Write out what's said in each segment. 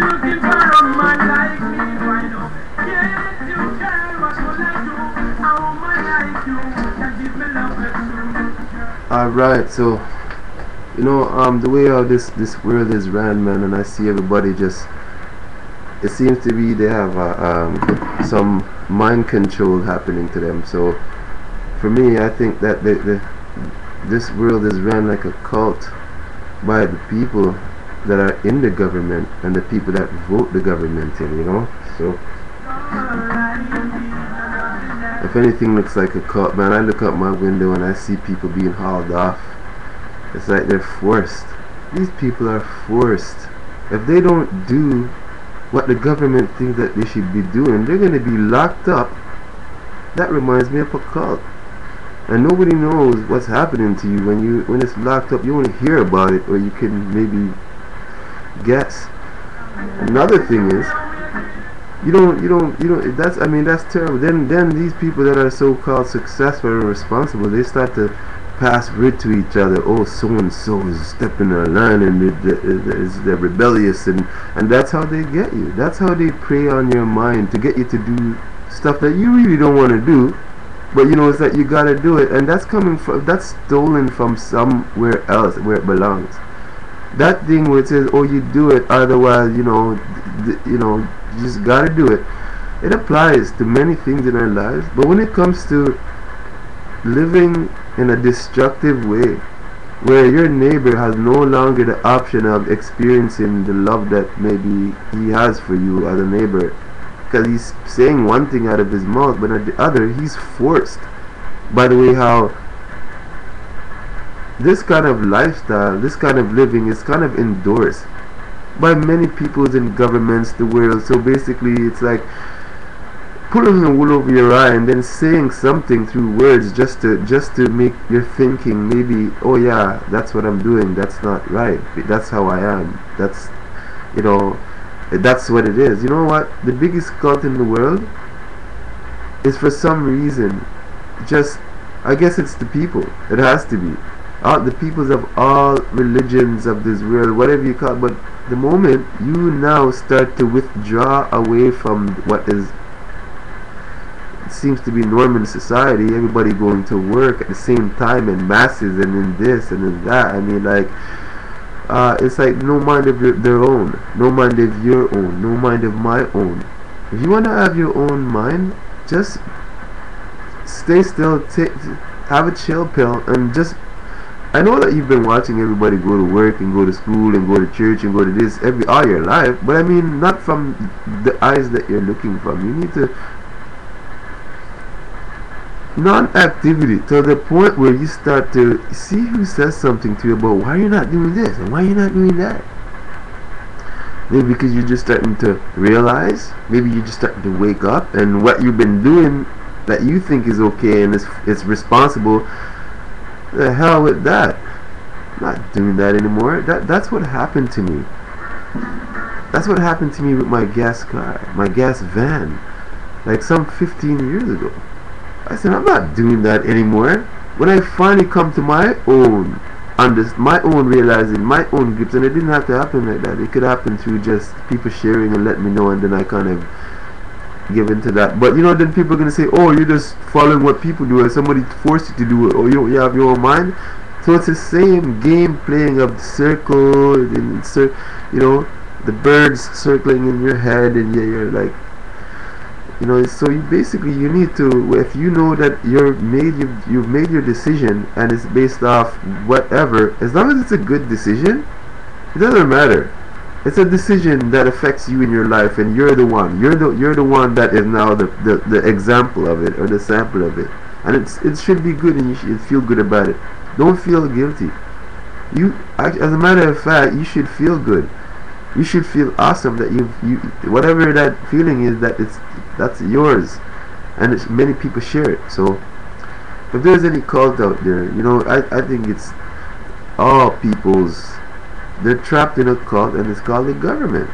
looking for a man like me, why not? Yes, you can, what will I do? A woman like you can give me love and soon. Alright, so you know, the way how this world is ran, man, and I see everybody just, it seems to be they have some mind control happening to them. So for me, I think that this world is ran like a cult by the people that are in the government and the people that vote the government in, you know. So if anything looks like a cult, man, I look out my window and I see people being hauled off. It's like they're forced. These people are forced. If they don't do what the government thinks that they should be doing, they're going to be locked up. That reminds me of a cult. And nobody knows what's happening to you when it's locked up. You only hear about it, or you can maybe guess. Another thing is, you don't. That's, I mean, that's terrible. Then these people that are so-called successful and responsible, they start to pass word to each other. Oh, so and so is stepping a line and they're rebellious, and that's how they get you. That's how they prey on your mind to get you to do stuff that you really don't want to do, but you know it's that you gotta do it, and that's stolen from somewhere else where it belongs. That thing where it says, oh, you do it, otherwise you just gotta do it. It applies to many things in our lives, but when it comes to living in a destructive way, where your neighbor has no longer the option of experiencing the love that maybe he has for you as a neighbor, because he's saying one thing out of his mouth, but at the other he's forced. By the way, how this kind of lifestyle, this kind of living is kind of endorsed by many peoples and governments the world. So basically it's like pulling the wool over your eye and then saying something through words just to make your thinking maybe, oh yeah, that's what I'm doing, that's not right, that's how I am, that's, you know, that's what it is. You know what, the biggest cult in the world is, for some reason, just, I guess it's the people. It has to be the peoples of all religions of this world, whatever you call it. But the moment you now start to withdraw away from what is seems to be normal in society, everybody going to work at the same time in masses and in this and in that, I mean, like, it's like no mind of their own, no mind of your own, no mind of my own. If you want to have your own mind, just stay still, have a chill pill, and just, I know that you've been watching everybody go to work and go to school and go to church and go to this all your life, but I mean, not from the eyes that you're looking from. You need to non-activity to the point where you start to see who says something to you about why you're not doing this and why you're not doing that. Maybe because you're just starting to realize, maybe you're just starting to wake up, and what you've been doing that you think is okay and it's responsible, the hell with that. I'm not doing that anymore. That's what happened to me. That's what happened to me with my gas car, my gas van, like some 15 years ago. I said, I'm not doing that anymore. When I finally come to my own my own realizing, my own grips, and it didn't have to happen like that. It could happen through just people sharing and letting me know, and then I kind of give into that. But you know, then people are gonna say, oh, you're just following what people do, and somebody forced you to do it, or you have your own mind. So it's the same game playing of the circle, and you know, the birds circling in your head, and you're like, you know. So you basically, you need to, if you know that you've made your decision and it's based off whatever, as long as it's a good decision, it doesn't matter. It's a decision that affects you in your life, and you're the one that is now the example of it, or the sample of it, and it should be good, and you should feel good about it. Don't feel guilty. As a matter of fact, you should feel good. You should feel awesome that you whatever that feeling is, that's yours, and many people share it. So if there's any cult out there, you know, I think it's all people's. They're trapped in a cult, and it's called the government.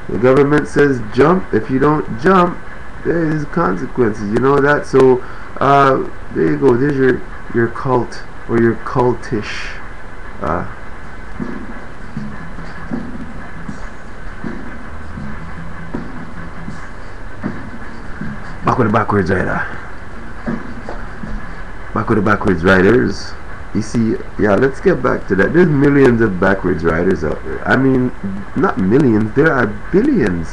The government says jump. If you don't jump, there is consequences. You know that. So there you go. There's your cult, or your cultish. back with the backwards rider. Back with the backwards riders. You see, yeah, let's get back to that. There's millions of backwards riders out there. I mean, not millions, there are billions.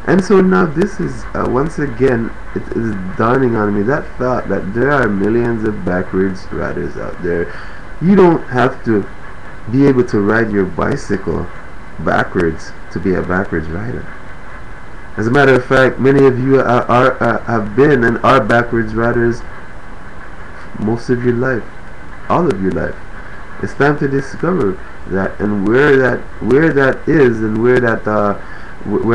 And so now this is, once again, it is dawning on me, that thought that there are millions of backwards riders out there. You don't have to be able to ride your bicycle backwards to be a backwards rider. As a matter of fact, many of you have been and are backwards riders most of your life, all of your life. It's time to discover that, and where that is, and where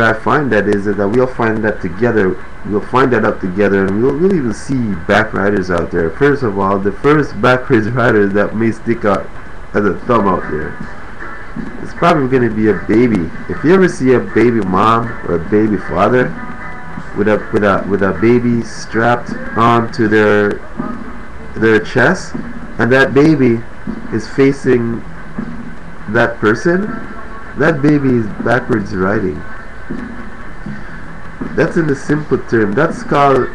I find that is that we'll find that together. We'll find that out together, and we'll even see back riders out there. First of all, the first backwards rider that may stick out as a thumb out there, it's probably going to be a baby. If you ever see a baby mom or a baby father with a baby strapped onto their chest, and that baby is facing that person, that baby is backwards riding. That's in the simple term. That's called,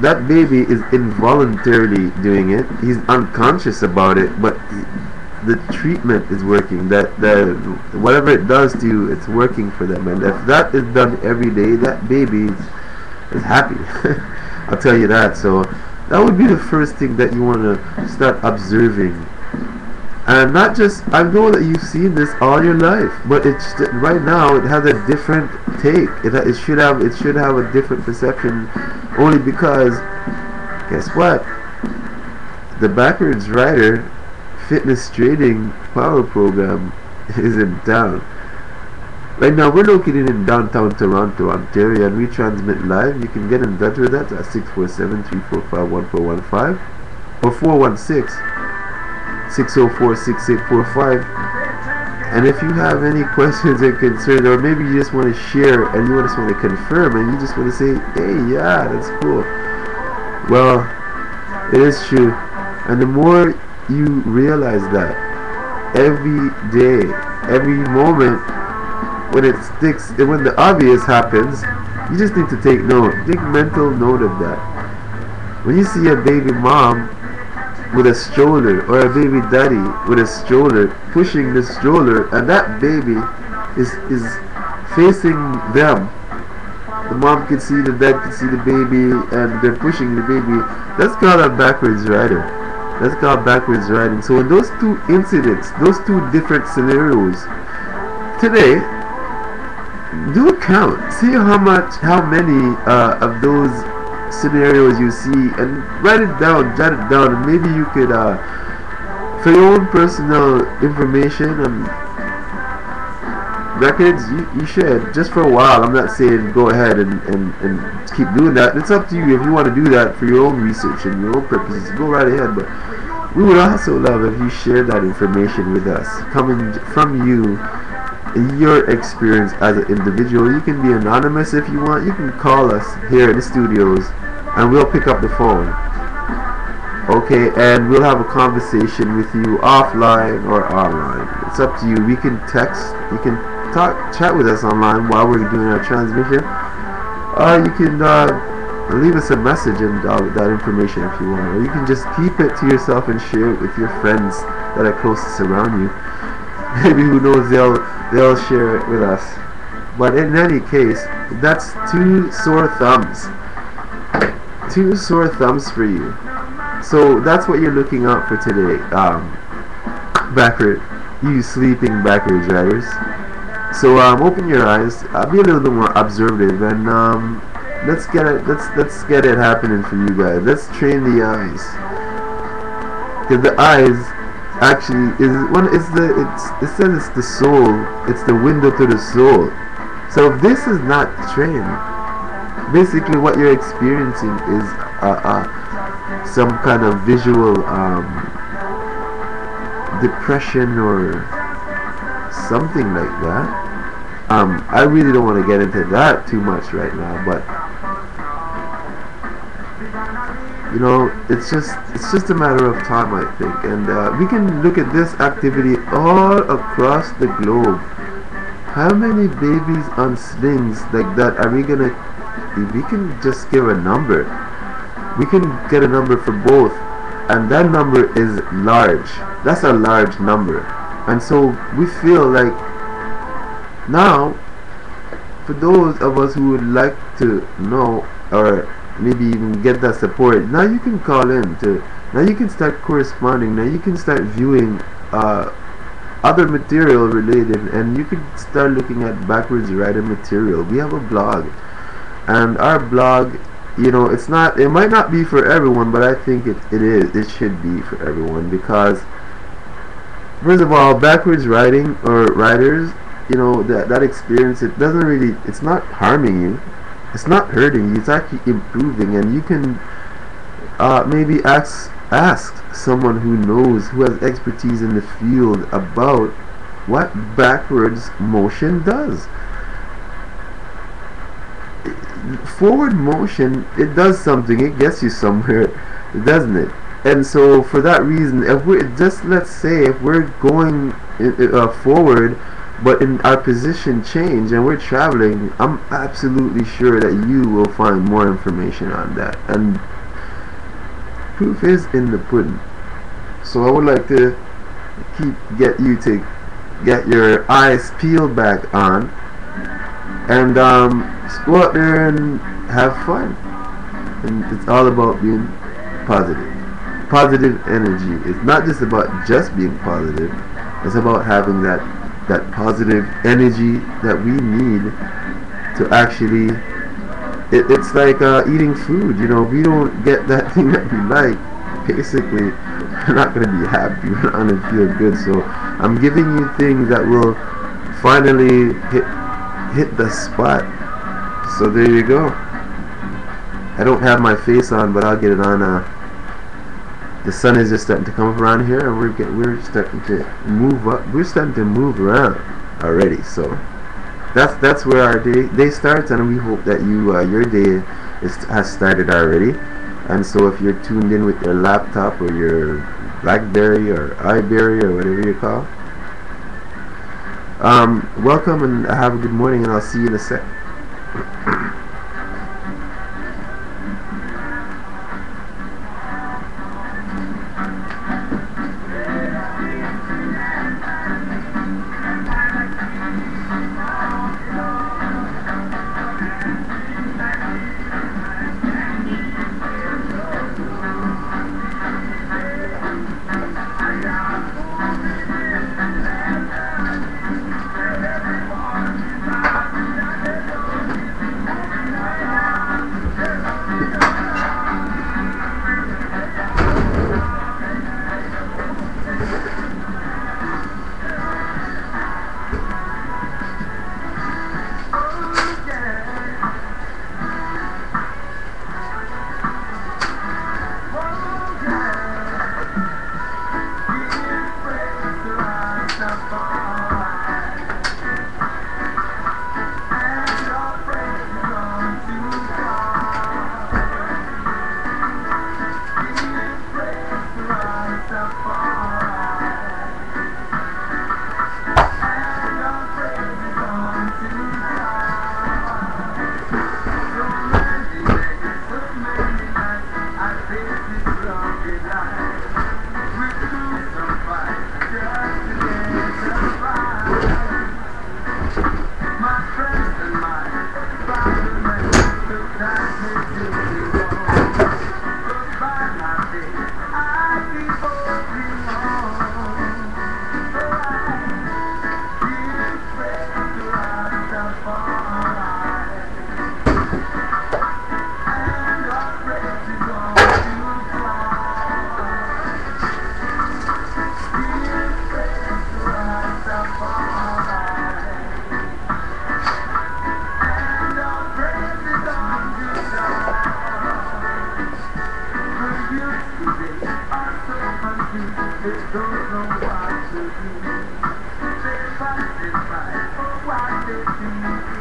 that baby is involuntarily doing it. He's unconscious about it, but the treatment is working. That whatever it does to you, it's working for them. And if that is done every day, that baby is happy. I'll tell you that. So that would be the first thing that you want to start observing. And not just, I know that you've seen this all your life, but it's right now it has a different take. It should have a different perception, only because, guess what? The backwards rider fitness trading power program is in town. Right now we're located in downtown Toronto, Ontario, and we transmit live. You can get in touch with us at 647-345-1415 or 416-604-6845. And if you have any questions and concerns, or maybe you just want to share and you just want to confirm and you just want to say, hey, yeah, that's cool. Well, it is true. And the more you realize that every day, every moment, when it sticks, and when the obvious happens, you just need to take note. Take mental note of that. When you see a baby mom with a stroller, or a baby daddy with a stroller, pushing the stroller, and that baby is facing them. The mom can see, the dad can see the baby, and they're pushing the baby. That's called a backwards rider. That's called backwards riding. So in those two incidents, those two different scenarios, today, do a count. See how many of those scenarios you see, and write it down, jot it down, and maybe you could, for your own personal information and records, you should, just for a while. I'm not saying go ahead and keep doing that. It's up to you. If you want to do that for your own research and your own purposes, go right ahead. But we would also love if you share that information with us, coming from you, your experience as an individual. You can be anonymous if you want. You can call us here in the studios and we'll pick up the phone, okay, and we'll have a conversation with you offline or online. It's up to you. We can text, you can chat with us online while we're doing our transmission, or you can leave us a message and that information if you want, or you can just keep it to yourself and share it with your friends that are closest around you. Maybe, who knows, they'll share it with us. But in any case, that's two sore thumbs. Two sore thumbs for you. So that's what you're looking out for today. You sleeping backwards riders. So open your eyes. Be a little bit more observative, and let's get it happening for you guys. Let's train the eyes, because the eyes actually it says it's the soul. It's the window to the soul. So if this is not trained, basically what you're experiencing is some kind of visual depression or something like that. I really don't want to get into that too much right now, but you know, it's just a matter of time, I think. And we can look at this activity all across the globe. How many babies on slings like that are we gonna we can just give a number. We can get a number for both, and that number is large. That's a large number. And so we feel like now, for those of us who would like to know or maybe even get that support, now you can call in to, now you can start corresponding, now you can start viewing other material related, and you can start looking at BackwardsRider material. We have a blog, and our blog, you know, it might not be for everyone, but I think it should be for everyone, because first of all, backwards writing or writers, you know, that experience, it doesn't really, it's not harming you, it's not hurting you, it's actually improving. And you can maybe ask someone who knows, who has expertise in the field about what backwards motion does. Forward motion, it does something, it gets you somewhere, doesn't it? And so for that reason, if we're just, let's say if we're going forward, but in our position change and we're traveling, I'm absolutely sure that you will find more information on that, and proof is in the pudding. So I would like to get you to get your eyes peeled back on, and just go out there and have fun. And it's all about being positive energy. It's not just about just being positive, it's about having that positive energy that we need to actually, it's like eating food. You know, we don't get that thing that we like, basically we're not going to be happy, we're not going to feel good. So I'm giving you things that will finally hit the spot. So there you go. I don't have my face on, but I'll get it on. The sun is just starting to come up around here, and we're starting to move up. We're starting to move around already. So that's where our day starts, and we hope that your day has started already. And so if you're tuned in with your laptop or your BlackBerry or iBerry or whatever you call, welcome and have a good morning, and I'll see you in a sec. They pass it by for what they see.